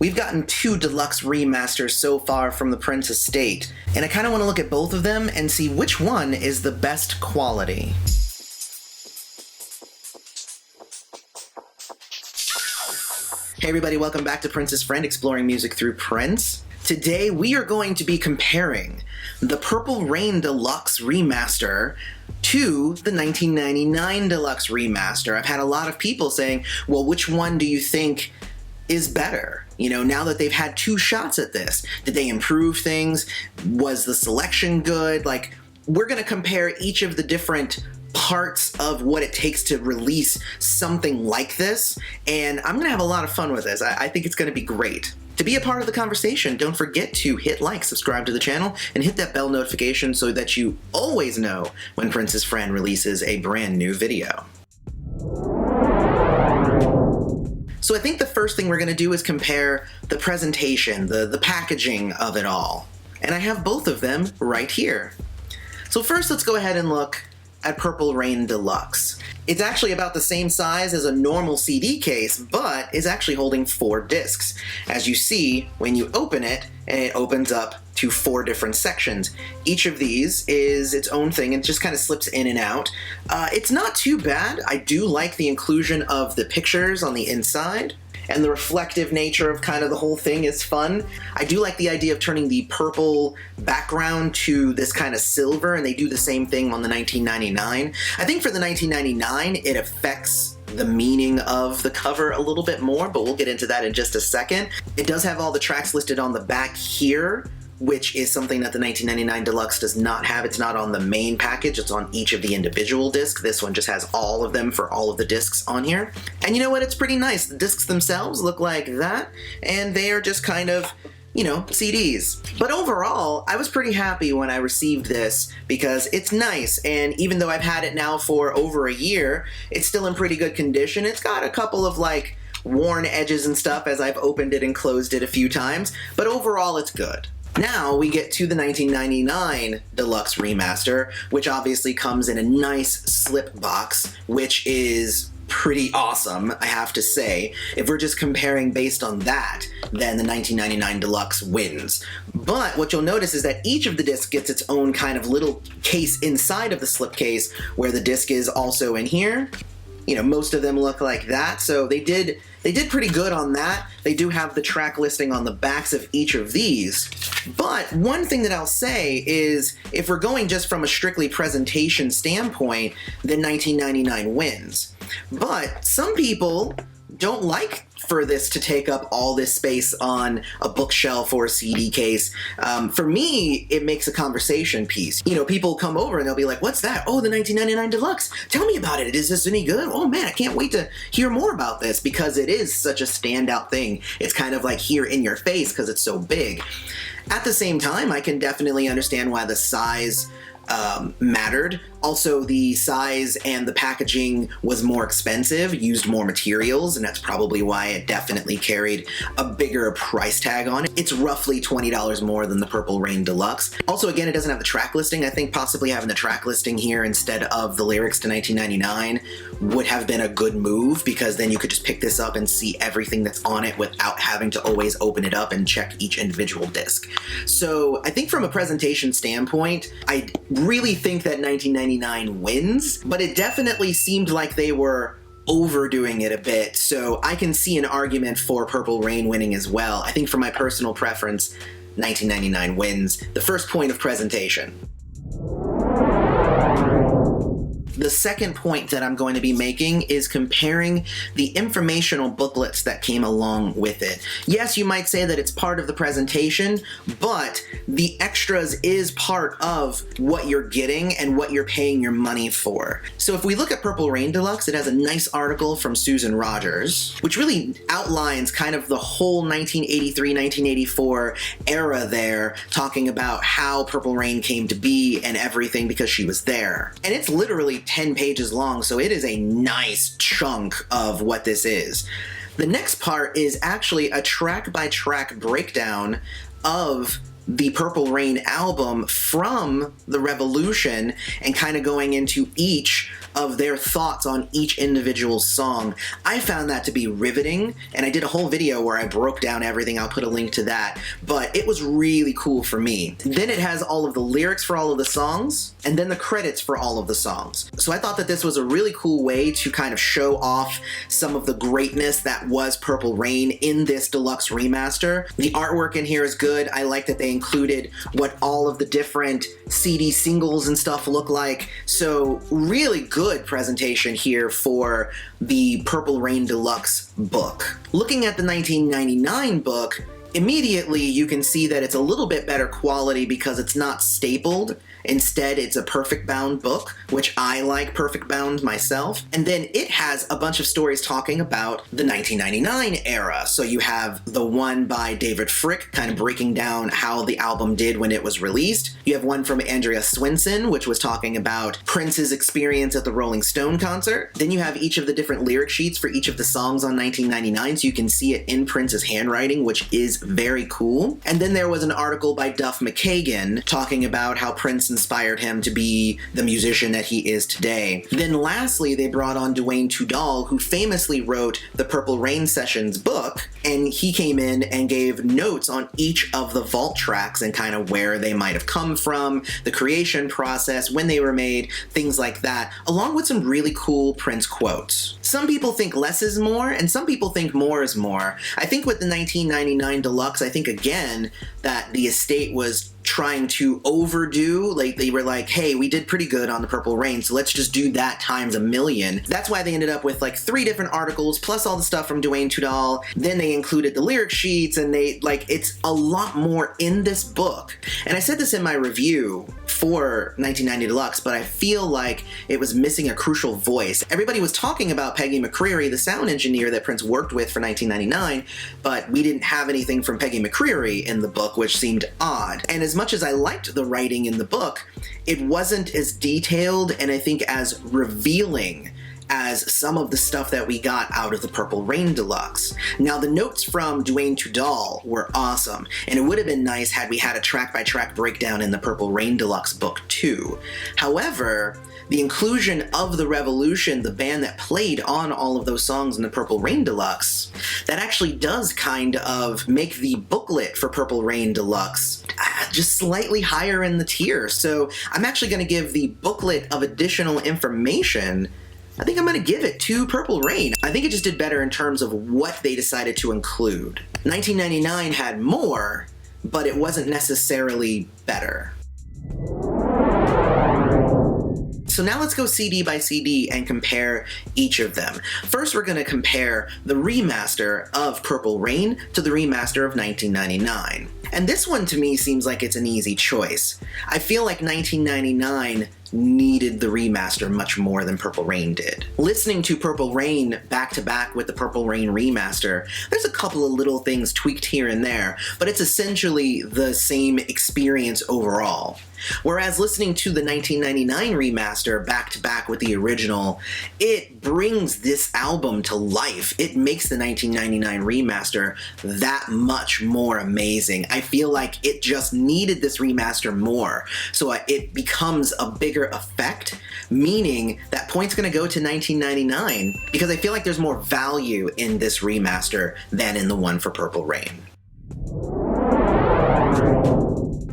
We've gotten 2 deluxe remasters so far from the Prince estate, and I kind of want to look at both of them and see which one is the best quality. Hey everybody, welcome back to Prince's Friend, exploring music through Prince. Today we are going to be comparing the Purple Rain Deluxe Remaster to the 1999 Deluxe Remaster. I've had a lot of people saying, well, which one do you think is better? You know, now that they've had 2 shots at this, did they improve things? Was the selection good? Like, we're gonna compare each of the different parts of what it takes to release something like this, and I'm gonna have a lot of fun with this. I think it's gonna be great. To be a part of the conversation, don't forget to hit like, subscribe to the channel, and hit that bell notification so that you always know when Prince's Friend releases a brand new video. So I think the first thing we're gonna do is compare the presentation, the packaging of it all. And I have both of them right here. So first, let's go ahead and look at Purple Rain Deluxe. It's actually about the same size as a normal CD case, but is actually holding 4 discs. As you see, when you open it, and it opens up to 4 different sections. Each of these is its own thing and just kind of slips in and out. It's not too bad. I do like the inclusion of the pictures on the inside, and the reflective nature of kind of the whole thing is fun. I do like the idea of turning the purple background to this kind of silver, and they do the same thing on the 1999. I think for the 1999, it affects the meaning of the cover a little bit more, but we'll get into that in just a second. It does have all the tracks listed on the back here, which is something that the 1999 Deluxe does not have. It's not on the main package, it's on each of the individual discs. This one just has all of them for all of the discs on here. And you know what, it's pretty nice. The discs themselves look like that, and they are just kind of, you know, CDs. But overall, I was pretty happy when I received this because it's nice, and even though I've had it now for over a year, it's still in pretty good condition. It's got a couple of like worn edges and stuff as I've opened it and closed it a few times, but overall it's good. Now we get to the 1999 Deluxe Remaster, which obviously comes in a nice slip box, which is pretty awesome, I have to say. If we're just comparing based on that, then the 1999 Deluxe wins. But what you'll notice is that each of the discs gets its own kind of little case inside of the slipcase, where the disc is also in here. You know, most of them look like that, so they did pretty good on that. They do have the track listing on the backs of each of these. But one thing that I'll say is, if we're going just from a strictly presentation standpoint, then 1999 wins. But some people don't like for this to take up all this space on a bookshelf or a CD case. For me, it makes a conversation piece. You know, people come over and they'll be like, what's that? Oh, the 1999 Deluxe. Tell me about it. Is this any good? Oh man, I can't wait to hear more about this, because it is such a standout thing. It's kind of like here in your face because it's so big. At the same time, I can definitely understand why the size mattered. Also, the size and the packaging was more expensive, used more materials, and that's probably why it definitely carried a bigger price tag on it. It's roughly $20 more than the Purple Rain Deluxe. Also, again, it doesn't have the track listing. I think possibly having the track listing here instead of the lyrics to 1999 would have been a good move, because then you could just pick this up and see everything that's on it without having to always open it up and check each individual disc. So I think from a presentation standpoint, I really think that 1999 wins, but it definitely seemed like they were overdoing it a bit, so I can see an argument for Purple Rain winning as well. I think for my personal preference, 1999 wins. The first point of presentation. The second point that I'm going to be making is comparing the informational booklets that came along with it. Yes, you might say that it's part of the presentation, but the extras is part of what you're getting and what you're paying your money for. So if we look at Purple Rain Deluxe, it has a nice article from Susan Rogers, which really outlines kind of the whole 1983-1984 era there, talking about how Purple Rain came to be and everything, because she was there. And it's literally 10 pages long, so it is a nice chunk of what this is. The next part is actually a track-by-track breakdown of the Purple Rain album from the Revolution, and kind of going into each of their thoughts on each individual song. I found that to be riveting, and I did a whole video where I broke down everything. I'll put a link to that, but it was really cool for me. Then it has all of the lyrics for all of the songs, and then the credits for all of the songs. So I thought that this was a really cool way to kind of show off some of the greatness that was Purple Rain in this deluxe remaster. The artwork in here is good. I like that they included what all of the different CD singles and stuff look like. So really good presentation here for the Purple Rain Deluxe book. Looking at the 1999 book, immediately you can see that it's a little bit better quality because it's not stapled. Instead, it's a perfect bound book, which I like perfect bound myself. And then it has a bunch of stories talking about the 1999 era. So you have the one by David Frick, kind of breaking down how the album did when it was released. You have one from Andrea Swinson, which was talking about Prince's experience at the Rolling Stone concert. Then you have each of the different lyric sheets for each of the songs on 1999, so you can see it in Prince's handwriting, which is very cool. And then there was an article by Duff McKagan talking about how Prince inspired him to be the musician that he is today. Then lastly, they brought on Dwayne Tudal, who famously wrote the Purple Rain Sessions book, and he came in and gave notes on each of the vault tracks and kind of where they might have come from, the creation process, when they were made, things like that, along with some really cool Prince quotes. Some people think less is more, and some people think more is more. I think with the 1999 Deluxe, I think again that the estate was trying to overdo, like they were like, hey, we did pretty good on the Purple Rain, so let's just do that times a million. That's why they ended up with like 3 different articles, plus all the stuff from Dwayne Tudal. Then they included the lyric sheets, and they, like, it's a lot more in this book. And I said this in my review for 1990 Deluxe, but I feel like it was missing a crucial voice. Everybody was talking about Peggy McCreary, the sound engineer that Prince worked with for 1999, but we didn't have anything from Peggy McCreary in the book, which seemed odd. And as much as I liked the writing in the book, it wasn't as detailed and I think as revealing as some of the stuff that we got out of the Purple Rain Deluxe. Now, the notes from Dwayne Tudal were awesome, and it would have been nice had we had a track-by-track breakdown in the Purple Rain Deluxe book too. However, the inclusion of The Revolution, the band that played on all of those songs in the Purple Rain Deluxe, that actually does kind of make the booklet for Purple Rain Deluxe just slightly higher in the tier. So I'm actually going to give the booklet of additional information, I think I'm going to give it to Purple Rain. I think it just did better in terms of what they decided to include. 1999 had more, but it wasn't necessarily better. So now let's go CD by CD and compare each of them. First, we're going to compare the remaster of Purple Rain to the remaster of 1999. And this one to me seems like it's an easy choice. I feel like 1999 needed the remaster much more than Purple Rain did. Listening to Purple Rain back to back with the Purple Rain remaster, there's a couple of little things tweaked here and there, but it's essentially the same experience overall. Whereas listening to the 1999 remaster back to back with the original, it brings this album to life. It makes the 1999 remaster that much more amazing. I feel like it just needed this remaster more, so it becomes a bigger effect, meaning that point's gonna go to 1999 because I feel like there's more value in this remaster than in the one for Purple Rain.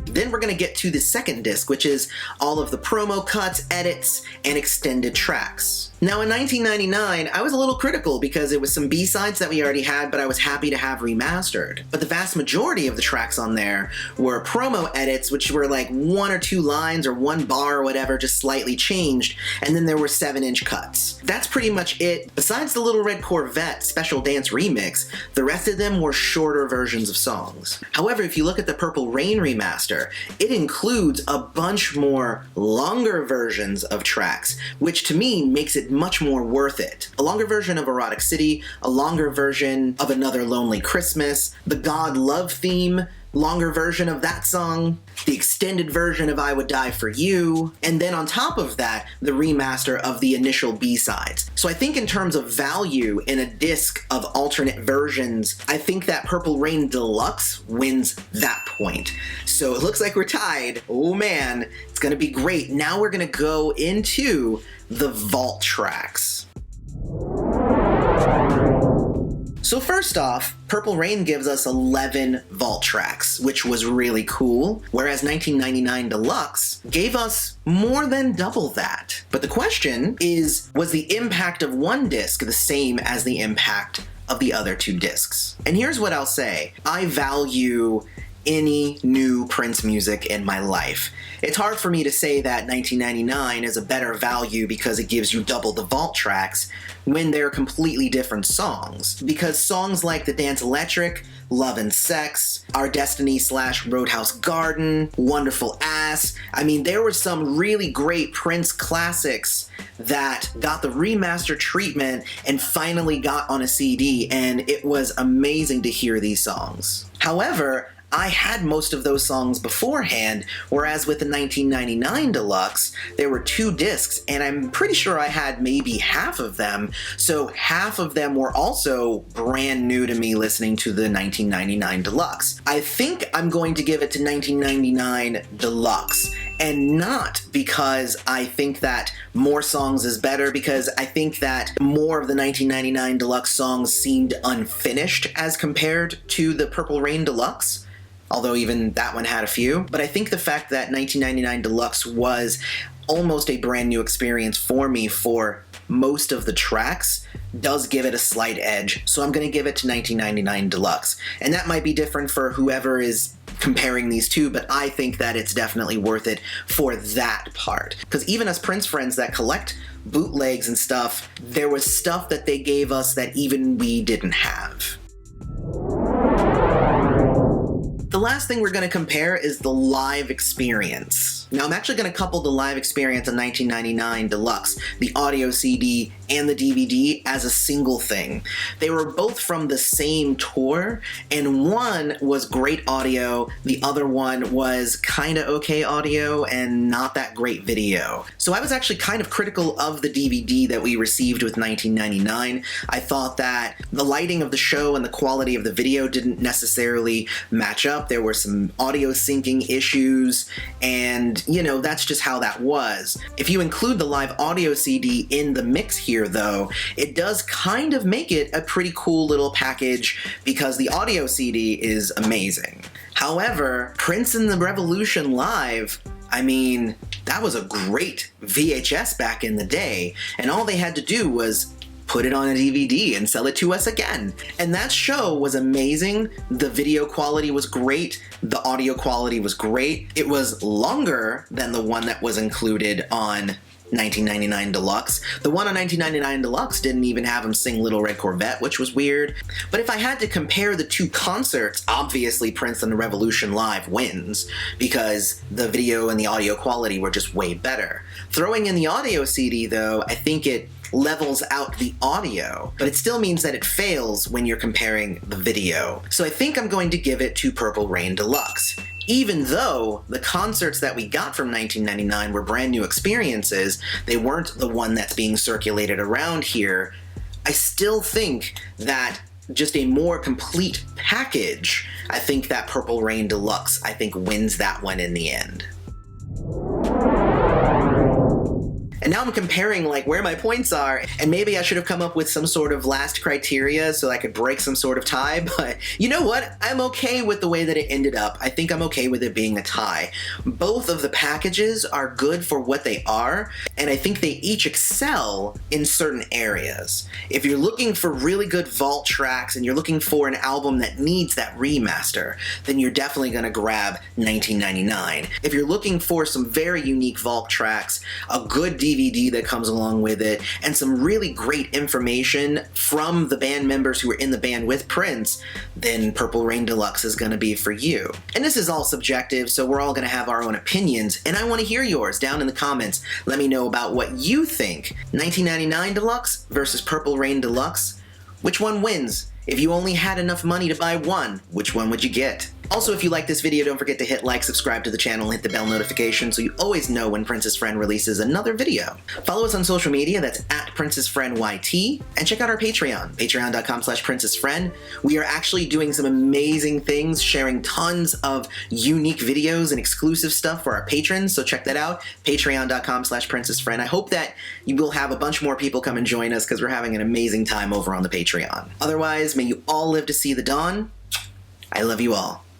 Then we're going to get to the second disc, which is all of the promo cuts, edits, and extended tracks. Now in 1999, I was a little critical because it was some B-sides that we already had, but I was happy to have remastered. But the vast majority of the tracks on there were promo edits, which were like 1 or 2 lines or 1 bar or whatever, just slightly changed, and then there were 7-inch cuts. That's pretty much it. Besides the Little Red Corvette Special Dance remix, the rest of them were shorter versions of songs. However, if you look at the Purple Rain remaster, it includes a bunch more longer versions of tracks, which to me makes it much more worth it. A longer version of Erotic City, a longer version of Another Lonely Christmas, the God Love theme, longer version of that song, the extended version of I Would Die For You, and then on top of that, the remaster of the initial B-sides. So I think in terms of value in a disc of alternate versions, I think that Purple Rain Deluxe wins that point. So it looks like we're tied. Oh man, it's gonna be great. Now we're gonna go into the vault tracks. So first off, Purple Rain gives us 11 vault tracks, which was really cool, whereas 1999 Deluxe gave us more than double that. But the question is, was the impact of one disc the same as the impact of the other two discs? And here's what I'll say. I value any new Prince music in my life. It's hard for me to say that 1999 is a better value because it gives you double the vault tracks when they're completely different songs. Because songs like The Dance Electric, Love and Sex, Our Destiny / Roadhouse Garden, Wonderful Ass, I mean, there were some really great Prince classics that got the remaster treatment and finally got on a CD, and it was amazing to hear these songs. However, I had most of those songs beforehand, whereas with the 1999 Deluxe, there were 2 discs, and I'm pretty sure I had maybe half of them, so half of them were also brand new to me listening to the 1999 Deluxe. I think I'm going to give it to 1999 Deluxe, and not because I think that more songs is better, because I think that more of the 1999 Deluxe songs seemed unfinished as compared to the Purple Rain Deluxe. Although even that one had a few. But I think the fact that 1999 Deluxe was almost a brand new experience for me for most of the tracks does give it a slight edge. So I'm going to give it to 1999 Deluxe. And that might be different for whoever is comparing these two, but I think that it's definitely worth it for that part. Because even as Prince friends that collect bootlegs and stuff, there was stuff that they gave us that even we didn't have. The last thing we're going to compare is the live experience. Now I'm actually going to couple the live experience of 1999 Deluxe, the audio CD, and the DVD as a single thing. They were both from the same tour, and one was great audio, the other one was kinda okay audio and not that great video. So I was actually kind of critical of the DVD that we received with 1999. I thought that the lighting of the show and the quality of the video didn't necessarily match up. There were some audio syncing issues, and you know, that's just how that was. If you include the live audio CD in the mix here though, it does kind of make it a pretty cool little package because the audio CD is amazing. However, Prince and the Revolution Live, I mean, that was a great VHS back in the day, and all they had to do was put it on a DVD and sell it to us again. And that show was amazing. The video quality was great. The audio quality was great. It was longer than the one that was included on 1999 Deluxe. The one on 1999 Deluxe didn't even have him sing Little Red Corvette, which was weird. But if I had to compare the two concerts, obviously Prince and the Revolution Live wins because the video and the audio quality were just way better. Throwing in the audio CD though, I think it levels out the audio, but it still means that it fails when you're comparing the video. So I think I'm going to give it to Purple Rain Deluxe. Even though the concerts that we got from 1999 were brand new experiences, they weren't the one that's being circulated around here, I still think that just a more complete package, I think that Purple Rain Deluxe, I think wins that one in the end. And now I'm comparing like where my points are, and maybe I should have come up with some sort of last criteria so I could break some sort of tie, but you know what? I'm okay with the way that it ended up. I think I'm okay with it being a tie. Both of the packages are good for what they are, and I think they each excel in certain areas. If you're looking for really good vault tracks and you're looking for an album that needs that remaster, then you're definitely gonna grab 1999. If you're looking for some very unique vault tracks, a good DVD that comes along with it, and some really great information from the band members who were in the band with Prince, then Purple Rain Deluxe is going to be for you. And this is all subjective, so we're all going to have our own opinions, and I want to hear yours down in the comments. Let me know about what you think. 1999 Deluxe versus Purple Rain Deluxe? Which one wins? If you only had enough money to buy one, which one would you get? Also, if you like this video, don't forget to hit like, subscribe to the channel, and hit the bell notification so you always know when Princess Friend releases another video. Follow us on social media, that's at PrincessFriendYT, and check out our Patreon, patreon.com/princessfriend. We are actually doing some amazing things, sharing tons of unique videos and exclusive stuff for our patrons, so check that out, patreon.com/princessfriend. I hope that you will have a bunch more people come and join us because we're having an amazing time over on the Patreon. Otherwise, may you all live to see the dawn. I love you all.